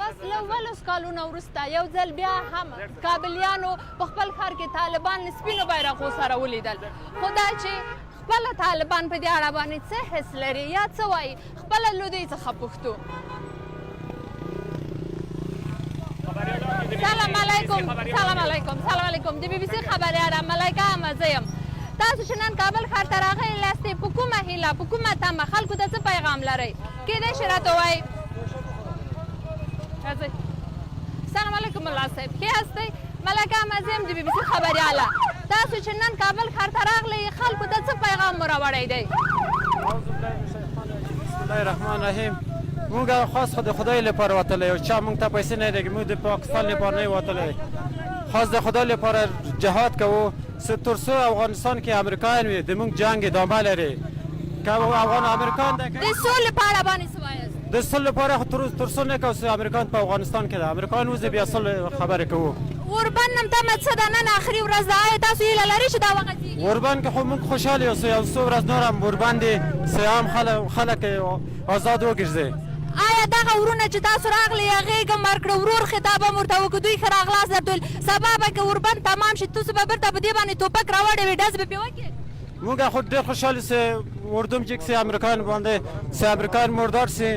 پس له 15 کالونو وروسته یو ځل بیا هم کابلیانو په خپل ښار کې طالبان له سپینو بیرغو سره ولیدل، خو دا چې خپله طالبان په دې اړه باندې څه حس لري یا څه وایي، خپله له دوی څخه پوښتو. سلام علیکم. سلام علیکم. سلام علیکم. د بي بي سي خبریاله ملایکه احمد زه یم. تاسو چې نن کابل ښار ته راغلي یاستئ، په کومه هیله، په کومه تمه خلکو ته څه پیغام لرئ؟ کیدای شي راته ووایئ. راځئ. سلام علیکم ملا صاحب، ښه یاستئ؟ ملایکه احمد زه یم د بي بي سي خبریاله. تاسو چې نن کابل ښار ته راغلئ خلکو ته څه پیغام مو راوړی دی؟ بسم الله الرحمن الرحیم. موږ خاص د خدای لپاره وتلی یو، چا موږ ته پیسې نه لګي، موږ د پاکستان لپاره نه وتلی، خاص د خدای لپاره جهاد کوو تر څو افغانستان کې امریکایان وي د موږ جنګ ادامه لري. که افغان امریکایان د سولې په اړه باندې څه وایاست؟ د صلح لپاره تر څو نه کوو چې امریکایان په افغانستان کې ده، امریکایان وځي بیا صلح خبرې کوو. اوربند نم تمه څه ده نن آخري ورځ ده، آیا تاسو هیله لرئ چې دا وغځېږي؟ اوربند کې خو موږ خوشحاله یو یو څو ورځ نور هم اوربند چې عام خلک آزاد وګرځي. آیا دغه ورونه چې تاسو راغلي غېږه هم ورکړه، ورور خطاب هم ورته وکړو، دوی ښه راغلاست درته ویل، سبا به که اوربند تمام شي تاسو به بیرته په دې باندې توپک راوړی وي، ډز به پرې وکړې؟ موږ خو ډېر خوشحاله چې اردوم چې چې امریکایان باندې چې امریکایان مردار شي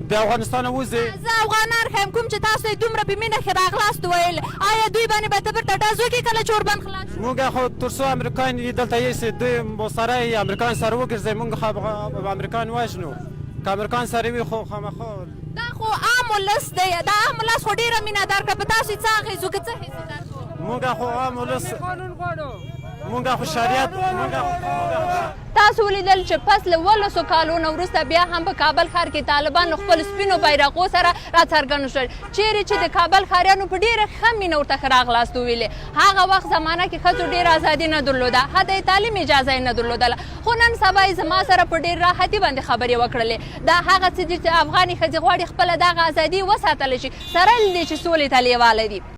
د افغانستان وځي. زه افغانان ښیم کوم چې تاسو یې دومره په مینه ښه راغلاست ویل، آیا دوی باندې به ته بیرته ډز وکړې کله چې اوربند خلاص شي؟ موږ خو تر څو امریکایان دلته یې دوی سره یې امریکایان سره وګرځي، موږ خو امریکایان وژنو، که امریکایان سره وي خو خامخا دا خو عام ولس دی، دا عام ولس خو ډېره مینه درکړه، په تاسو یې څه اغېز وکړه، څه حس یې درکړو؟ موږ خو عام ولس موږ خو شریعت تاسو ولیدل چې پس له 15 کالونو وروسته بیا هم په کابل ښار کې طالبان له خپلو سپینو بیرغو سره راڅرګند شول، چیرې چې د کابل ښاریانو په ډېره ښه مینه ورته ښه راغلاست وویلې. هغه وخت زمانه کې ښځو ډېره ازادي نه درلوده، حتی تعلیم اجازه یې نه درلودله، خو نن سبا یې زما سره په ډېر راحتي باندې خبرې وکړلې. دا هغه څه دي چې افغاني ښځې غواړي خپله دغه ازادي وساتلی شي، سره له دې چې سولې ته لیواله دي.